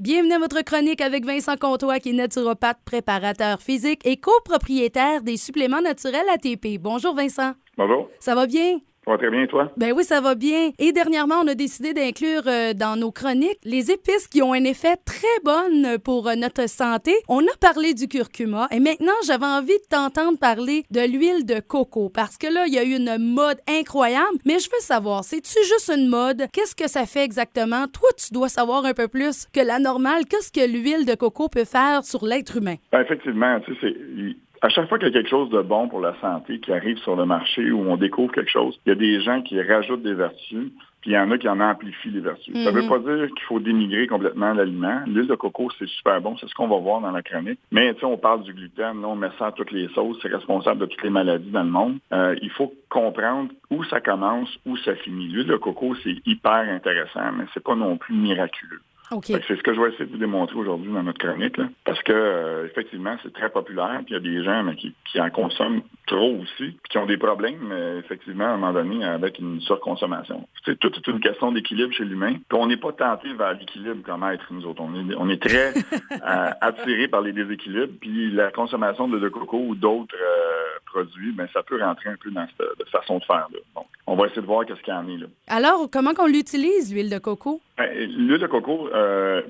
Bienvenue à votre chronique avec Vincent Comtois, qui est naturopathe, préparateur physique et copropriétaire des suppléments naturels ATP. Bonjour Vincent. Bonjour. Ça va bien? Ça va très bien, toi? Ben oui, ça va bien. Et dernièrement, on a décidé d'inclure dans nos chroniques les épices qui ont un effet très bon pour notre santé. On a parlé du curcuma et maintenant, j'avais envie de t'entendre parler de l'huile de coco parce que là, il y a eu une mode incroyable. Mais je veux savoir, c'est-tu juste une mode? Qu'est-ce que ça fait exactement? Toi, tu dois savoir un peu plus que la normale. Qu'est-ce que l'huile de coco peut faire sur l'être humain? Ben, effectivement, tu sais, à chaque fois qu'il y a quelque chose de bon pour la santé qui arrive sur le marché ou on découvre quelque chose, il y a des gens qui rajoutent des vertus, puis il y en a qui en amplifient les vertus. Ça ne veut pas dire qu'il faut dénigrer complètement l'aliment. L'huile de coco, c'est super bon, c'est ce qu'on va voir dans la chronique. Mais tu sais, on parle du gluten, là, on met ça à toutes les sauces, c'est responsable de toutes les maladies dans le monde. Il faut comprendre où ça commence, où ça finit. L'huile de coco, c'est hyper intéressant, mais c'est pas non plus miraculeux. Okay. C'est ce que je vais essayer de vous démontrer aujourd'hui dans notre chronique, là, parce que effectivement, c'est très populaire, puis il y a des gens qui en consomment trop aussi, puis qui ont des problèmes, effectivement, à un moment donné, avec une surconsommation. C'est toute une question d'équilibre chez l'humain, puis on n'est pas tenté vers l'équilibre comme être, nous autres. On est très attirés par les déséquilibres, puis la consommation de coco ou d'autres produits, ben ça peut rentrer un peu dans cette façon de faire. Là. Donc, on va essayer de voir qu'est-ce qu'il y en est là. Alors, comment qu'on l'utilise, l'huile de coco? L'huile de coco,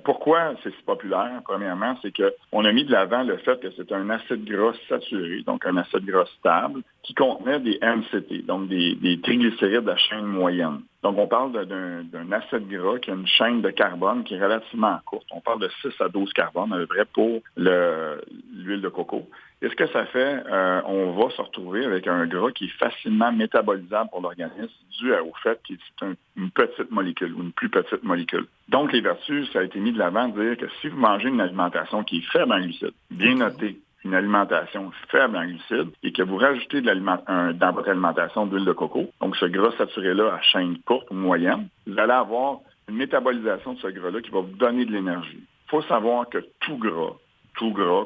pourquoi c'est si populaire, premièrement, c'est qu'on a mis de l'avant le fait que c'est un acide gras saturé, donc un acide gras stable, qui contenait des MCT, donc des triglycérides à chaîne moyenne. Donc, on parle d'un acide gras qui a une chaîne de carbone qui est relativement courte. On parle de 6 à 12 carbones, à peu près, pour l'huile de coco. Et ce que ça fait, on va se retrouver avec un gras qui est facilement métabolisable pour l'organisme dû au fait que c'est une petite molécule ou une plus petite molécule. Donc, les vertus, ça a été mis de l'avant de dire que si vous mangez une alimentation qui est faible en glucides, bien notée, une alimentation faible en glucides et que vous rajoutez dans votre alimentation de l'huile de coco, donc ce gras saturé-là à chaîne courte ou moyenne, vous allez avoir une métabolisation de ce gras-là qui va vous donner de l'énergie. Il faut savoir que tout gras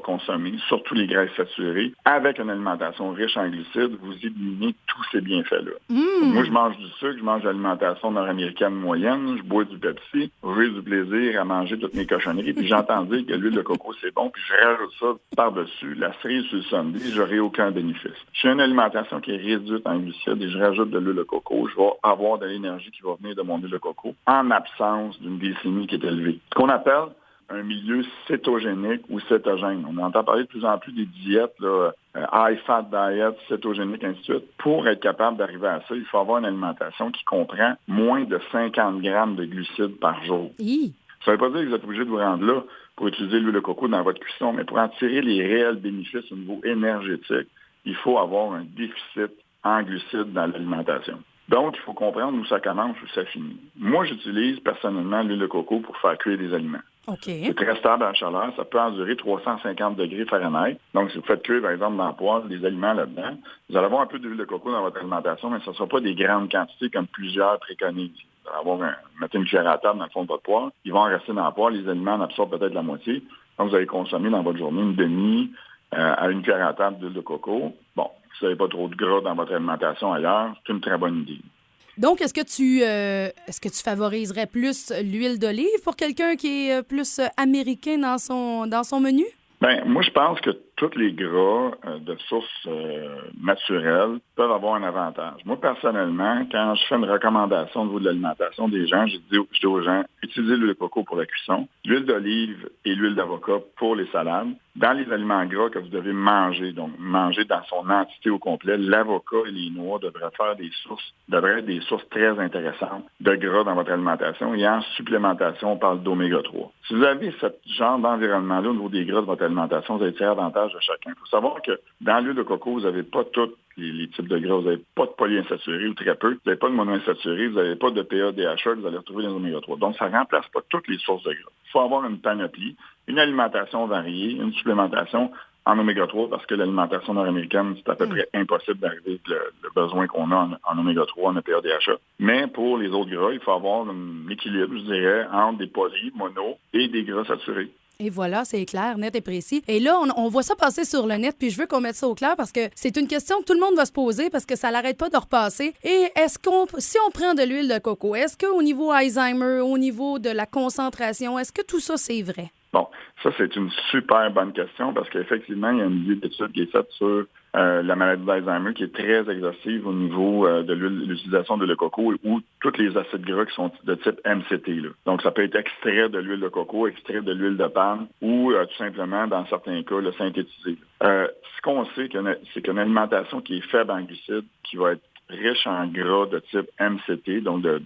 consommé, surtout les graisses saturées, avec une alimentation riche en glucides, vous éliminez tous ces bienfaits-là. Moi, je mange du sucre, je mange de l'alimentation nord-américaine moyenne, je bois du Pepsi, j'ai du plaisir à manger toutes mes cochonneries, puis j'entends dire que l'huile de coco, c'est bon, puis je rajoute ça par-dessus, la cerise sur le sundae, j'aurai aucun bénéfice. J'ai une alimentation qui est réduite en glucides et je rajoute de l'huile de coco, je vais avoir de l'énergie qui va venir de mon huile de coco en absence d'une glycémie qui est élevée. Ce qu'on appelle un milieu cétogénique ou cétogène. On entend parler de plus en plus des diètes, là, high-fat diet, cétogénique, ainsi de suite. Pour être capable d'arriver à ça, il faut avoir une alimentation qui comprend moins de 50 grammes de glucides par jour. Ça ne veut pas dire que vous êtes obligé de vous rendre là pour utiliser l'huile de coco dans votre cuisson, mais pour en tirer les réels bénéfices au niveau énergétique, il faut avoir un déficit en glucides dans l'alimentation. Donc, il faut comprendre où ça commence, où ça finit. Moi, j'utilise personnellement l'huile de coco pour faire cuire des aliments. Okay. C'est très stable à la chaleur. Ça peut endurer 350 degrés Fahrenheit. Donc, si vous faites cuire, par exemple, dans le poêle, des aliments là-dedans, vous allez avoir un peu d'huile de coco dans votre alimentation, mais ce ne sera pas des grandes quantités comme plusieurs préconisent. Vous allez mettez une cuillère à table dans le fond de votre poêle. Ils vont en rester dans le poêle. Les aliments en absorbent peut-être la moitié. Donc, vous allez consommer dans votre journée une demi à une cuillère à table d'huile de coco. Bon, si vous n'avez pas trop de gras dans votre alimentation ailleurs, c'est une très bonne idée. Donc, est-ce que tu favoriserais plus l'huile d'olive pour quelqu'un qui est plus américain dans son menu? Bien, moi, je pense que tous les gras de source naturelle peuvent avoir un avantage. Moi, personnellement, quand je fais une recommandation au niveau de l'alimentation des gens, je dis aux gens, utilisez l'huile de coco pour la cuisson, l'huile d'olive et l'huile d'avocat pour les salades. Dans les aliments gras que vous devez manger, donc manger dans son entité au complet, l'avocat et les noix devraient être des sources très intéressantes de gras dans votre alimentation. Et en supplémentation, on parle d'oméga 3. Si vous avez ce genre d'environnement-là au niveau des gras de votre alimentation, vous allez tirer avantage de chacun. Il faut savoir que dans l'huile de coco, vous n'avez pas tous les types de gras. Vous n'avez pas de polyinsaturés ou très peu. Vous n'avez pas de monoinsaturés. Vous n'avez pas de PA, DHA que vous allez retrouver dans l'oméga 3. Donc, ça ne remplace pas toutes les sources de gras. Il faut avoir une panoplie, une alimentation variée, une supplémentation en oméga 3 parce que l'alimentation nord-américaine, c'est à peu près impossible d'arriver avec le besoin qu'on a en oméga 3, en EPA, DHA. Mais pour les autres gras, il faut avoir un équilibre, je dirais, entre des poly, mono et des gras saturés. Et voilà, c'est clair, net et précis. Et là, on voit ça passer sur le net, puis je veux qu'on mette ça au clair parce que c'est une question que tout le monde va se poser parce que ça l'arrête pas de repasser. Et si on prend de l'huile de coco, est-ce qu'au niveau Alzheimer, au niveau de la concentration, est-ce que tout ça, c'est vrai? Bon, ça, c'est une super bonne question parce qu'effectivement, il y a une étude qui est faite sur la maladie d'Alzheimer qui est très exhaustive au niveau de l'utilisation de l'huile de coco ou tous les acides gras qui sont de type MCT. Là. Donc, ça peut être extrait de l'huile de coco, extrait de l'huile de palme ou tout simplement, dans certains cas, le synthétisé. Ce qu'on sait, c'est qu'une alimentation qui est faible en glucides, qui va être riche en gras de type MCT, donc de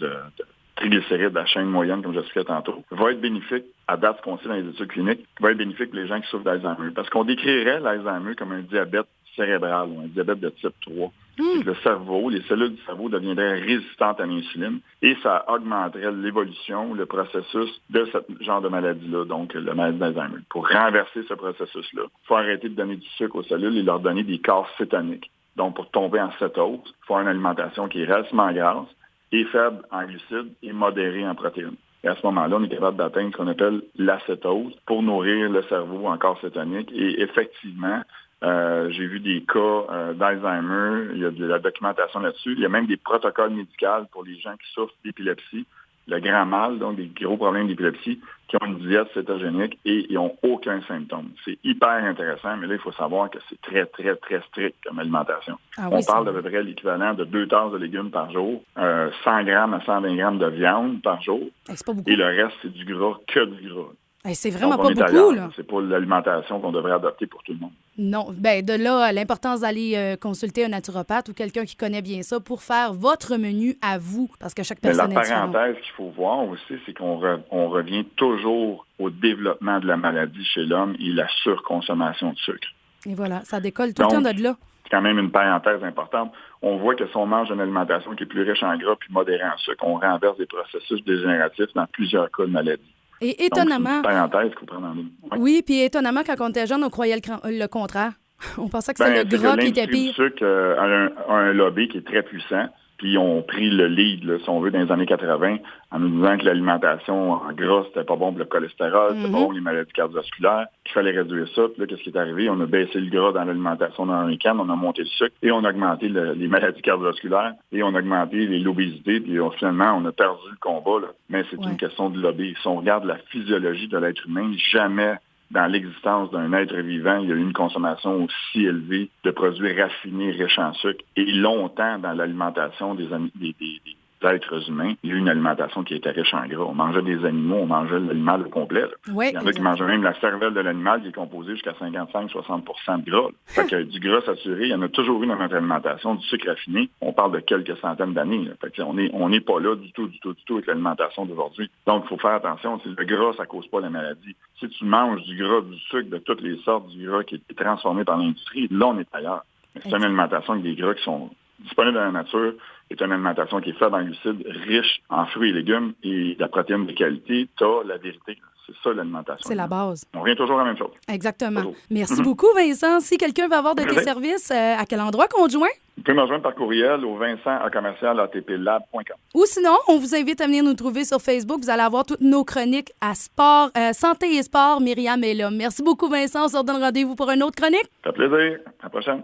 triglycérides de la chaîne moyenne, comme j'expliquais tantôt, va être bénéfique, à date, ce qu'on sait dans les études cliniques, va être bénéfique pour les gens qui souffrent d'Alzheimer. Parce qu'on décrirait l'Alzheimer comme un diabète cérébral ou un diabète de type 3. Le cerveau, les cellules du cerveau deviendraient résistantes à l'insuline et ça augmenterait l'évolution, le processus de ce genre de maladie-là, donc la maladie d'Alzheimer. Pour renverser ce processus-là, il faut arrêter de donner du sucre aux cellules et leur donner des corps cétoniques. Donc, pour tomber en cétose, il faut avoir une alimentation qui est relativement grasse et faible en glucides et modérée en protéines. Et à ce moment-là, on est capable d'atteindre ce qu'on appelle l'acétose pour nourrir le cerveau en corps cétonique. Et effectivement, j'ai vu des cas d'Alzheimer, il y a de la documentation là-dessus. Il y a même des protocoles médicaux pour les gens qui souffrent d'épilepsie, le grand mal, donc des gros problèmes d'épilepsie, qui ont une diète cétogénique et ils n'ont aucun symptôme. C'est hyper intéressant, mais là, il faut savoir que c'est très, très, très strict comme alimentation. On parle d'à peu près l'équivalent de 2 tasses de légumes par jour, 100 grammes à 120 grammes de viande par jour. C'est pas beaucoup. Et le reste, c'est du gras, que du gras. C'est vraiment donc, pas beaucoup, là. C'est pas l'alimentation qu'on devrait adopter pour tout le monde. Non. Bien, de là, l'importance d'aller consulter un naturopathe ou quelqu'un qui connaît bien ça pour faire votre menu à vous, parce que chaque personne est différente. La parenthèse qu'il faut voir aussi, c'est qu'on revient toujours au développement de la maladie chez l'homme et la surconsommation de sucre. Et voilà, ça décolle tout le temps de là. C'est quand même une parenthèse importante. On voit que si on mange une alimentation qui est plus riche en gras puis modérée en sucre, on renverse des processus dégénératifs dans plusieurs cas de maladie. Et étonnamment. Donc, c'est une parenthèse qu'il faut prendre en ligne. Ouais. Oui, puis étonnamment, quand on était jeune, on croyait le contraire. On pensait que c'était le gras qui était pire. Le sucre a un lobby qui est très puissant. Puis ils ont pris le lead, là, si on veut, dans les années 80, en nous disant que l'alimentation en gras, c'était pas bon pour le cholestérol, c'était pas bon pour les maladies cardiovasculaires, qu'il fallait réduire ça. Puis là, qu'est-ce qui est arrivé? On a baissé le gras dans l'alimentation nord-américaine, on a monté le sucre et on a augmenté les maladies cardiovasculaires et on a augmenté l'obésité. Puis finalement, on a perdu le combat. Là. Mais c'est une question de lobby. Si on regarde la physiologie de l'être humain, jamais dans l'existence d'un être vivant, il y a eu une consommation aussi élevée de produits raffinés riches en sucre. Et longtemps, dans l'alimentation des êtres humains, il y a eu une alimentation qui était riche en gras. On mangeait des animaux, on mangeait l'animal au complet. Oui, il y en a qui mangeaient même la cervelle de l'animal qui est composée jusqu'à 55-60% de gras. Fait que du gras saturé, il y en a toujours eu dans notre alimentation, du sucre raffiné. On parle de quelques centaines d'années. Fait que on n'est pas là du tout avec l'alimentation d'aujourd'hui. Donc, il faut faire attention. Le gras, ça cause pas la maladie. Si tu manges du gras, du sucre, de toutes les sortes, du gras qui est transformé par l'industrie, là, on est ailleurs. C'est une alimentation avec des gras qui sont disponibles dans la nature, est une alimentation qui est faible en glucides, riche en fruits et légumes et de la protéine de qualité. T'as la vérité. C'est ça l'alimentation. C'est la base. On revient toujours à la même chose. Exactement. Toujours. Merci beaucoup, Vincent. Si quelqu'un veut avoir de tes services, à quel endroit qu'on te joint? Vous pouvez me rejoindre par courriel au vincent@atplab.com. Ou sinon, on vous invite à venir nous trouver sur Facebook. Vous allez avoir toutes nos chroniques à sport, santé et sport, Myriam est là. Merci beaucoup, Vincent. On se redonne rendez-vous pour une autre chronique. Ça fait plaisir. À la prochaine.